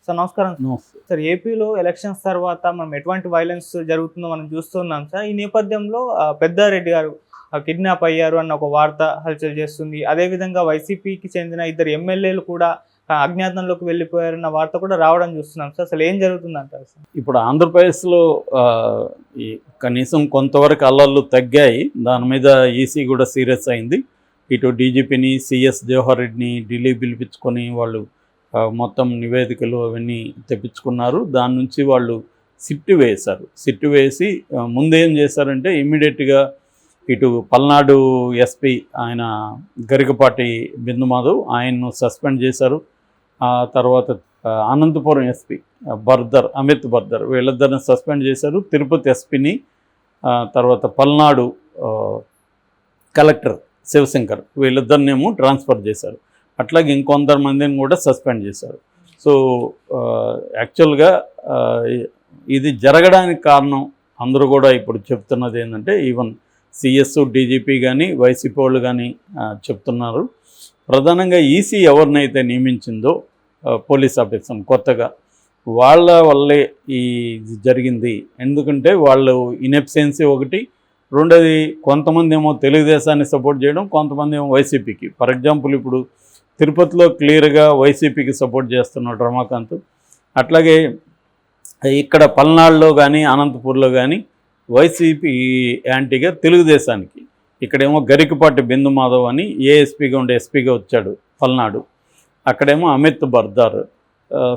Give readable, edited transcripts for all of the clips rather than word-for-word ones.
Sir నమస్కారం. నమస్తే. Sir ఏపీలో ఎలక్షన్స్ తర్వాత మనం ఎటువంటి వైలెన్స్ జరుగుతుందో మనం చూస్తున్నాం సార్. ఈ నేపథ్యంలో పెద్దారెడ్డి గారు కిడ్నాప్ అయ్యారు అన్న ఒక వార్త హల్చల్ చేస్తుంది. అదేవిధంగా వైసీపీకి చెందిన ఇద్దరు ఎమ్మెల్యేలు కూడా అజ్ఞాతంలోకి వెళ్ళిపోయారన్న వార్త కూడా రావడం చూస్తున్నాం సార్. అసలు ఏం జరుగుతుందంటారు సార్? ఇప్పుడు ఆంధ్రప్రదేశ్లో ఈ కనీసం కొంతవరకు అల్లర్లు తగ్గాయి. దాని మీద ఈసీ కూడా సీరియస్ అయింది. ఇటు డీజీపీని, సిఎస్ జవహర్ రెడ్డిని ఢిల్లీ పిలిపించుకొని వాళ్ళు మొత్తం నివేదికలు అవన్నీ తెప్పించుకున్నారు. దాని నుంచి వాళ్ళు సిట్టు వేశారు. సిట్టు వేసి ముందేం చేశారంటే ఇమ్మీడియట్గా ఇటు పల్నాడు ఎస్పీ ఆయన గరికపాటి బిందుమాధవ్ ఆయన్ను సస్పెండ్ చేశారు. ఆ తర్వాత అనంతపురం ఎస్పీ అమిత్ బర్దర్ వీళ్ళిద్దరిని సస్పెండ్ చేశారు. తిరుపతి ఎస్పీని, తర్వాత పల్నాడు కలెక్టర్ శివశంకర్ వీళ్ళిద్దరినేమో ట్రాన్స్ఫర్ చేశారు. అట్లాగే ఇంకొంతమందిని కూడా సస్పెండ్ చేశారు. సో యాక్చువల్గా ఇది జరగడానికి కారణం అందరూ కూడా ఇప్పుడు చెప్తున్నది ఏంటంటే ఈవెన్ సిఎస్ డీజీపీ కానీ వైసీపీ వాళ్ళు కానీ చెప్తున్నారు. ప్రధానంగా ఈసీ ఎవరినైతే నియమించిందో పోలీస్ ఆఫీసర్ కొత్తగా వాళ్ళ వల్లే ఈ జరిగింది. ఎందుకంటే వాళ్ళు ఇన్ఎఫిషియన్సీ ఒకటి, రెండోది కొంతమంది ఏమో తెలుగుదేశాన్ని సపోర్ట్ చేయడం, కొంతమంది ఏమో వైసీపీకి. ఫర్ ఎగ్జాంపుల్ ఇప్పుడు తిరుపతిలో క్లియర్గా వైసీపీకి సపోర్ట్ చేస్తున్నాడు రమాకాంత్. అట్లాగే ఇక్కడ పల్నాడులో కానీ అనంతపూర్లో కానీ వైసీపీ యాంటీగా తెలుగుదేశానికి. ఇక్కడేమో గరికపాటి బిందుమాధవ్ అని ఏఎస్పీగా ఉండే ఎస్పీగా వచ్చాడు పల్నాడు. అక్కడేమో అమిత్ బర్దర్,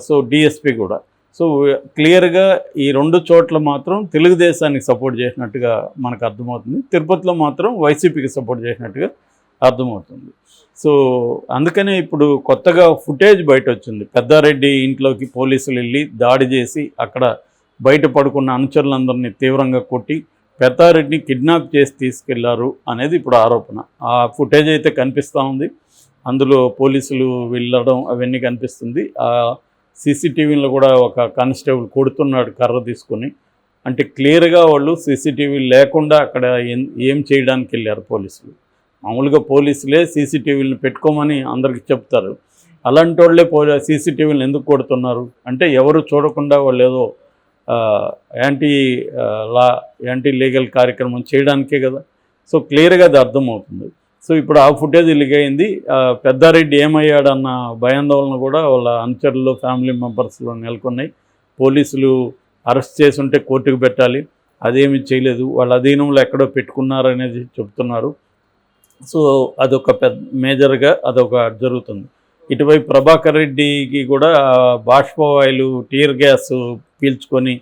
సో డిఎస్పీ కూడా. సో క్లియర్గా ఈ రెండు చోట్ల మాత్రం తెలుగుదేశానికి సపోర్ట్ చేసినట్టుగా మనకు అర్థమవుతుంది. తిరుపతిలో మాత్రం వైసీపీకి సపోర్ట్ చేసినట్టుగా అర్థమవుతుంది. సో అందుకనే ఇప్పుడు కొత్తగా ఫుటేజ్ బయట వచ్చింది. పెద్దారెడ్డి ఇంట్లోకి పోలీసులు వెళ్ళి దాడి చేసి అక్కడ బయట పడుకున్న అనుచరులందరినీ తీవ్రంగా కొట్టి పెద్దారెడ్డిని కిడ్నాప్ చేసి తీసుకెళ్లారు అనేది ఇప్పుడు ఆరోపణ. ఆ ఫుటేజ్ అయితే కనిపిస్తూ ఉంది. అందులో పోలీసులు వెళ్ళడం అవన్నీ కనిపిస్తుంది. ఆ సీసీటీవీలో కూడా ఒక కానిస్టేబుల్ కొడుతున్నాడు కర్ర తీసుకొని. అంటే క్లియర్గా వాళ్ళు సీసీటీవీ లేకుండా అక్కడ ఏం చేయడానికి వెళ్ళారు పోలీసులు. మామూలుగా పోలీసులే సీసీటీవీలను పెట్టుకోమని అందరికీ చెప్తారు. అలాంటి వాళ్ళే సీసీటీవీలను ఎందుకు కొడుతున్నారు అంటే ఎవరు చూడకుండా వాళ్ళు ఏదో యాంటీ లీగల్ కార్యక్రమం చేయడానికే కదా. సో క్లియర్గా అది అర్థమవుతుంది. సో ఇప్పుడు ఆ ఫుటేజ్ లిగైంది. పెద్దారెడ్డి ఏమయ్యాడన్న భయాందోళన కూడా వాళ్ళ అనుచరులు, ఫ్యామిలీ మెంబర్స్లో నెలకొన్నాయి. పోలీసులు అరెస్ట్ చేసి ఉంటే కోర్టుకు పెట్టాలి, అదేమీ చేయలేదు, వాళ్ళ అధీనంలో ఎక్కడో పెట్టుకున్నారనేది చెప్తున్నారు. సో అదొక మేజర్గా అదొక జరుగుతుంది. ఇటువైపు ప్రభాకర్ రెడ్డికి కూడా బాష్పవాయులు, టీర్ గ్యాస్ పీల్చుకొని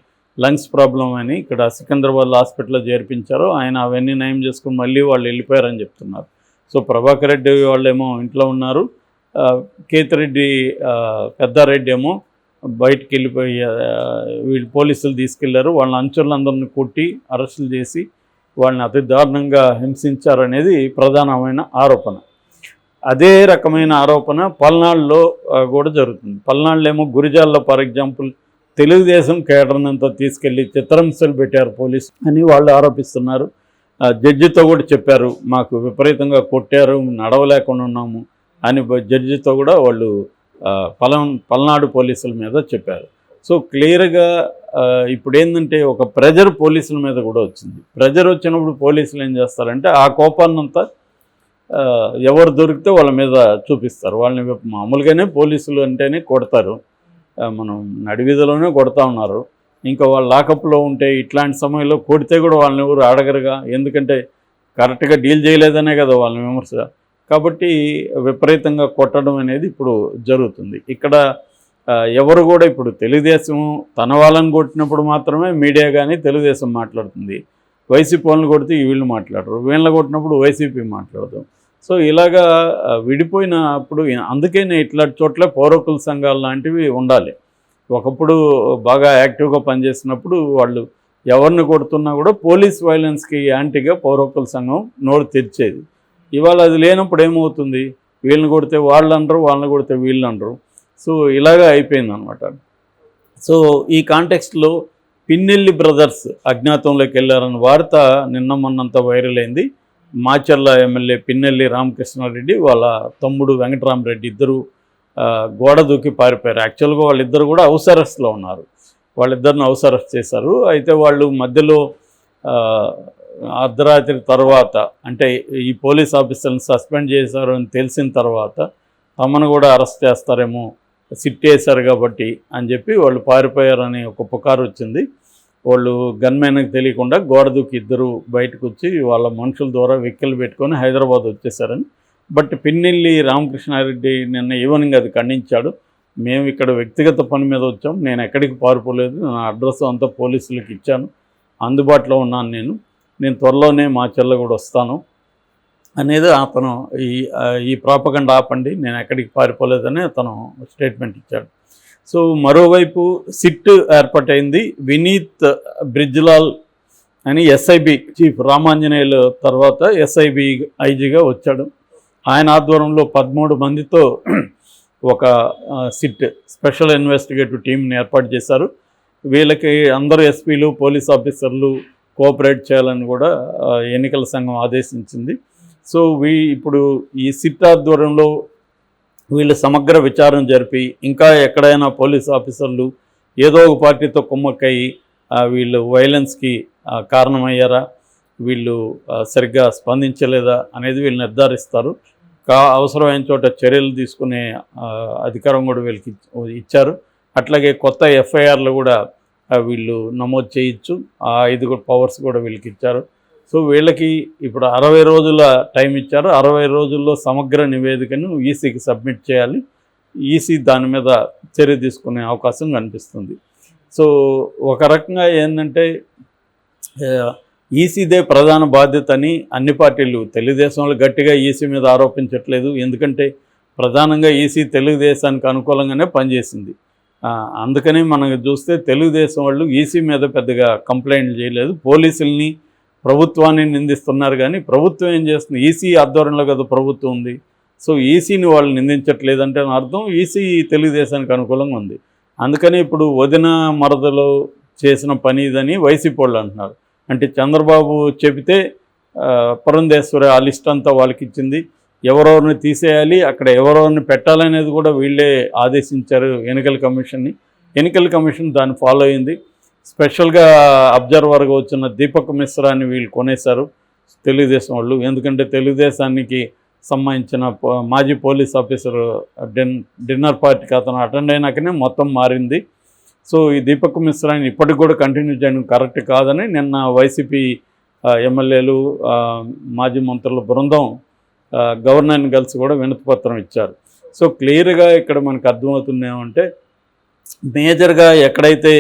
లంగ్స్ ప్రాబ్లం అని ఇక్కడ సికింద్రాబాద్ హాస్పిటల్లో చేర్పించారు. ఆయన అవన్నీ నయం చేసుకుని మళ్ళీ వాళ్ళు వెళ్ళిపోయారని చెప్తున్నారు. సో ప్రభాకర్ రెడ్డి వాళ్ళేమో ఇంట్లో ఉన్నారు, కేతిరెడ్డి పెద్దారెడ్డి ఏమో బయటికి వెళ్ళిపోయి వీళ్ళు పోలీసులు తీసుకెళ్లారు. వాళ్ళ అంచులందరినీ కొట్టి అరెస్టులు చేసి వాళ్ళని అతి దారుణంగా హింసించారనేది ప్రధానమైన ఆరోపణ. అదే రకమైన ఆరోపణ పల్నాడులో కూడా జరుగుతుంది. పల్నాడులో ఏమో గురిజాల్లో ఫర్ ఎగ్జాంపుల్ తెలుగుదేశం కేడర్నంతా తీసుకెళ్ళి చిత్రహింసలు పెట్టారు పోలీసు అని వాళ్ళు ఆరోపిస్తున్నారు. జడ్జితో కూడా చెప్పారు, మాకు విపరీతంగా కొట్టారు, నడవలేకుండా ఉన్నాము అని జడ్జితో కూడా వాళ్ళు పల్నాడు పోలీసుల మీద చెప్పారు. సో క్లియర్గా ఇప్పుడు ఏంటంటే ఒక ప్రెజర్ పోలీసుల మీద కూడా వచ్చింది. ప్రెజర్ వచ్చినప్పుడు పోలీసులు ఏం చేస్తారంటే ఆ కోపాన్నంతా ఎవరు దొరికితే వాళ్ళ మీద చూపిస్తారు. వాళ్ళని మామూలుగానే పోలీసులు అంటేనే కొడతారు, మనం నడివీధిలోనే కొడతా ఉన్నారు. ఇంకా వాళ్ళు లాకప్లో ఉంటే ఇట్లాంటి సమయంలో కొడితే కూడా వాళ్ళని ఎవరు అడగరుగా, ఎందుకంటే కరెక్ట్గా డీల్ చేయలేదనే కదా వాళ్ళని విమర్శ. కాబట్టి విపరీతంగా కొట్టడం అనేది ఇప్పుడు జరుగుతుంది. ఇక్కడ ఎవరు కూడా ఇప్పుడు తెలుగుదేశం తన వాళ్ళని కొట్టినప్పుడు మాత్రమే మీడియా కానీ తెలుగుదేశం మాట్లాడుతుంది. వైసీపీ వాళ్ళని కొడితే వీళ్ళు మాట్లాడరు, వీళ్ళని కొట్టినప్పుడు వైసీపీ మాట్లాడదు. సో ఇలాగా విడిపోయినప్పుడు అందుకనే ఇట్లాంటి చోట్ల పౌరకుల సంఘాలు లాంటివి ఉండాలి. ఒకప్పుడు బాగా యాక్టివ్గా పనిచేసినప్పుడు వాళ్ళు ఎవరిని కొడుతున్నా కూడా పోలీస్ వైలెన్స్కి యాంటీగా పౌరకుల సంఘం నోరు తెరిచేది. ఇవాళ అది లేనప్పుడు ఏమవుతుంది, వీళ్ళని కొడితే వాళ్ళు అనరు, వాళ్ళని కొడితే వీళ్ళు అనరు. సో ఇలాగా అయిపోయిందనమాట. సో ఈ కాంటెక్స్ట్లో పిన్నెల్లి బ్రదర్స్ అజ్ఞాతంలోకి వెళ్ళారన్న వార్త నిన్న మొన్నంతా వైరల్ అయింది. మాచర్ల ఎమ్మెల్యే పిన్నెల్లి రామకృష్ణారెడ్డి వాళ్ళ తమ్ముడు వెంకటరామరెడ్డి ఇద్దరు గోడ దూకి పారిపోయారు. యాక్చువల్గా వాళ్ళిద్దరు కూడా హౌస్ అరెస్ట్లో ఉన్నారు. వాళ్ళిద్దరిని హౌస్ అరెస్ట్ చేశారు. అయితే వాళ్ళు మధ్యలో అర్ధరాత్రి తర్వాత అంటే ఈ పోలీస్ ఆఫీసర్ని సస్పెండ్ చేశారు అని తెలిసిన తర్వాత తమను కూడా అరెస్ట్ చేస్తారేమో, సిట్ వేశారు కాబట్టి అని చెప్పి వాళ్ళు పారిపోయారని ఒక పుకారు వచ్చింది. వాళ్ళు గన్మెన్కి తెలియకుండా గోడ దూకి ఇద్దరు బయటకు వచ్చి వాళ్ళ మనుషుల ద్వారా వెహికల్ పెట్టుకొని హైదరాబాద్ వచ్చేసారని. బట్ పిన్నెల్లి రామకృష్ణారెడ్డి నిన్న ఈవినింగ్ అది ఖండించాడు. మేము ఇక్కడ వ్యక్తిగత పని మీద వచ్చాం, నేను ఎక్కడికి పారిపోలేదు, నా అడ్రస్ అంతా పోలీసులకు ఇచ్చాను, అందుబాటులో ఉన్నాను, నేను త్వరలోనే మా చెల్ల కూడా వస్తాను అనేది అతను ఈ ప్రాపగండ ఆపండి, నేను ఎక్కడికి పారిపోలేదని అతను స్టేట్మెంట్ ఇచ్చాడు. సో మరోవైపు సిట్ ఏర్పాటైంది. వినీత్ బ్రిజ్లాల్ అని ఎస్ఐబి చీఫ్ రామాంజనేయులు తర్వాత ఎస్ఐబి ఐజీగా వచ్చాడు. ఆయన ఆధ్వర్యంలో 13 మందితో ఒక సిట్ స్పెషల్ ఇన్వెస్టిగేటివ్ టీంని ఏర్పాటు చేశారు. వీళ్ళకి అందరూ ఎస్పీలు పోలీస్ ఆఫీసర్లు కోఆపరేట్ చేయాలని కూడా ఎన్నికల సంఘం ఆదేశించింది. సో ఇప్పుడు ఈ సిట్ ఆధ్వర్యంలో వీళ్ళు సమగ్ర విచారణ జరిపి ఇంకా ఎక్కడైనా పోలీస్ ఆఫీసర్లు ఏదో ఒక పార్టీతో కుమ్మక్కయి వీళ్ళు వైలెన్స్కి కారణమయ్యారా, వీళ్ళు సరిగ్గా స్పందించలేదా అనేది వీళ్ళు నిర్ధారిస్తారు. అవసరమైన చోట చర్యలు తీసుకునే అధికారం కూడా వీళ్ళకి ఇచ్చారు. అట్లాగే కొత్త ఎఫ్ఐఆర్లు కూడా వీళ్ళు నమోదు చేయొచ్చు, ఆ 5 పవర్స్ కూడా వీళ్ళకి ఇచ్చారు. సో వీళ్ళకి ఇప్పుడు 60 రోజుల టైం ఇచ్చారు. 60 రోజుల్లో సమగ్ర నివేదికను ఈసీకి సబ్మిట్ చేయాలి. ఈసీ దాని మీద చర్య తీసుకునే అవకాశం కనిపిస్తుంది. సో ఒక రకంగా ఏంటంటే ఈసీదే ప్రధాన బాధ్యత అని అన్ని పార్టీలు, తెలుగుదేశంలో గట్టిగా ఈసీ మీద ఆరోపించట్లేదు. ఎందుకంటే ప్రధానంగా ఈసీ తెలుగుదేశానికి అనుకూలంగానే పనిచేసింది. అందుకని మనం చూస్తే తెలుగుదేశం వాళ్ళు ఈసీ మీద పెద్దగా కంప్లైంట్లు చేయలేదు. పోలీసుల్ని ప్రభుత్వాన్ని నిందిస్తున్నారు, కానీ ప్రభుత్వం ఏం చేస్తుంది, ఈసీ ఆధ్వర్యంలో కదా ప్రభుత్వం ఉంది. సో ఈసీని వాళ్ళు నిందించట్లేదంటే అర్థం ఈసీ తెలుగుదేశానికి అనుకూలంగా ఉంది. అందుకని ఇప్పుడు వదిన మరదలు చేసిన పని ఇదని వైసీపీ వాళ్ళు అంటున్నారు. అంటే చంద్రబాబు చెబితే పురంధేశ్వరి ఆ లిస్ట్ అంతా వాళ్ళకి ఇచ్చింది, ఎవరెవరిని తీసేయాలి, అక్కడ ఎవరెవరిని పెట్టాలనేది కూడా వీళ్ళే ఆదేశించారు ఎన్నికల కమిషన్ని. ఎన్నికల కమిషన్ దాన్ని ఫాలో అయింది. స్పెషల్గా అబ్జర్వర్గా వచ్చిన దీపక్ మిశ్రాని వీళ్ళు కొనేశారు తెలుగుదేశం వాళ్ళు. ఎందుకంటే తెలుగుదేశానికి సంబంధించిన మాజీ పోలీస్ ఆఫీసర్ డిన్నర్ పార్టీకి అతను అటెండ్ అయినాకనే మొత్తం మారింది. సో ఈ దీపక్ మిశ్రాని ఇప్పటికి కూడా కంటిన్యూ చేయడం కరెక్ట్ కాదని నిన్న వైసీపీ ఎమ్మెల్యేలు మాజీ మంత్రుల బృందం గవర్నర్ని కలిసి కూడా వినతిపత్రం ఇచ్చారు. సో క్లియర్గా ఇక్కడ మనకు అర్థమవుతుంది ఏమంటే మేజర్గా ఎక్కడైతే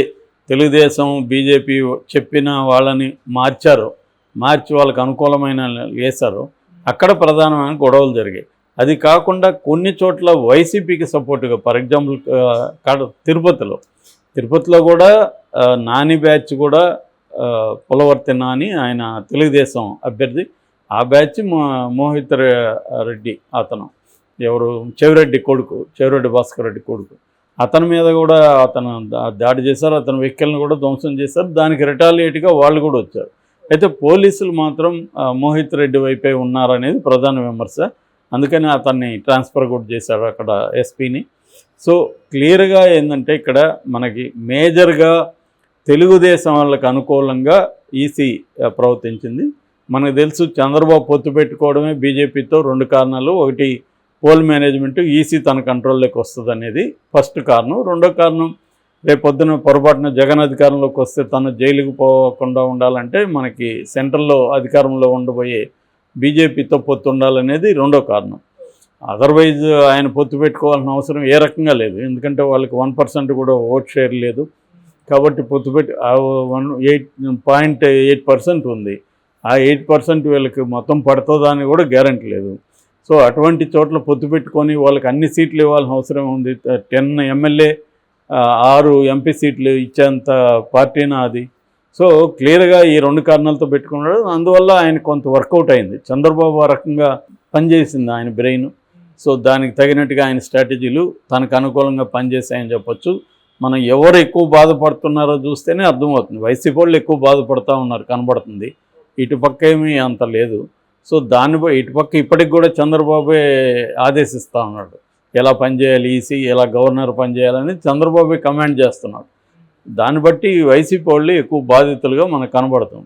తెలుగుదేశం బీజేపీ చెప్పిన వాళ్ళని మార్చి వాళ్ళకి అనుకూలమైన వేశారో అక్కడ ప్రధానమైన గొడవలు జరిగాయి. అది కాకుండా కొన్ని చోట్ల వైసీపీకి సపోర్టుగా, ఫర్ ఎగ్జాంపుల్ తిరుపతిలో కూడా నాని బ్యాచ్ కూడా పులవర్తి నాని, ఆయన తెలుగుదేశం అభ్యర్థి, ఆ బ్యాచ్ మోహిత్ రెడ్డి అతను ఎవరు చెవిరెడ్డి భాస్కర్ రెడ్డి కొడుకు, అతని మీద కూడా అతను దాడి చేశారు, అతని వెహికల్ని కూడా ధ్వంసం చేశారు. దానికి రిటాలియేట్గా వాళ్ళు కూడా వచ్చారు. అయితే పోలీసులు మాత్రం మోహిత్ రెడ్డి వైపే ఉన్నారనేది ప్రధాన విమర్శ. అందుకని అతన్ని ట్రాన్స్ఫర్ కూడా చేశారు అక్కడ ఎస్పీని. సో క్లియర్గా ఏంటంటే ఇక్కడ మనకి మేజర్గా తెలుగుదేశం వాళ్ళకి అనుకూలంగా ఈసీ ప్రవర్తించింది. మనకు తెలుసు చంద్రబాబు పొత్తు పెట్టుకోవడమే బీజేపీతో 2 కారణాలు. ఒకటి పోల్ మేనేజ్మెంట్, ఈసీ తన కంట్రోల్లోకి వస్తుంది అనేది ఫస్ట్ కారణం. రెండో కారణం రేపొద్దున పొరపాటున జగన్ అధికారంలోకి వస్తే తను జైలుకు పోకుండా ఉండాలంటే మనకి సెంట్రల్లో అధికారంలో ఉండబోయే బీజేపీతో పొత్తు ఉండాలనేది రెండో కారణం. అదర్వైజ్ ఆయన పొత్తు పెట్టుకోవాల్సిన అవసరం ఏ రకంగా లేదు. ఎందుకంటే వాళ్ళకి 1% కూడా ఓట్ షేర్ లేదు కాబట్టి పొత్తు 8.8% ఉంది. ఆ 8% వీళ్ళకి మొత్తం పడుతుందా అని కూడా గ్యారంటీ లేదు. సో అటువంటి చోట్ల పొత్తు పెట్టుకొని వాళ్ళకి అన్ని సీట్లు ఇవ్వాల్సిన అవసరం ఉంది. 10 ఎమ్మెల్యే 6 ఎంపీ సీట్లు ఇచ్చేంత పార్టీనా అది. సో క్లియర్గా ఈ 2 కారణాలతో పెట్టుకున్నాడు. అందువల్ల ఆయన కొంత వర్కౌట్ అయింది. చంద్రబాబు ఆ రకంగా పనిచేసింది ఆయన బ్రెయిన్. సో దానికి తగినట్టుగా ఆయన స్ట్రాటజీలు తనకు అనుకూలంగా పనిచేసాయని చెప్పొచ్చు. మనం ఎవరు ఎక్కువ బాధపడుతున్నారో చూస్తేనే అర్థమవుతుంది. వైసీపీ వాళ్ళు ఎక్కువ బాధపడుతూ ఉన్నారు కనబడుతుంది, ఇటుపక్క ఏమీ అంత లేదు. సో దానిపై ఇటుపక్క ఇప్పటికి కూడా చంద్రబాబే ఆదేశిస్తూ ఉన్నాడు. ఎలా పనిచేయాలి ఈసీ, ఎలా గవర్నర్ పనిచేయాలని చంద్రబాబు కమాండ్ చేస్తున్నాడు. దాన్ని బట్టి వైసీపీ వాళ్ళు ఎక్కువ బాధితులుగా మనకు కనబడుతుంది.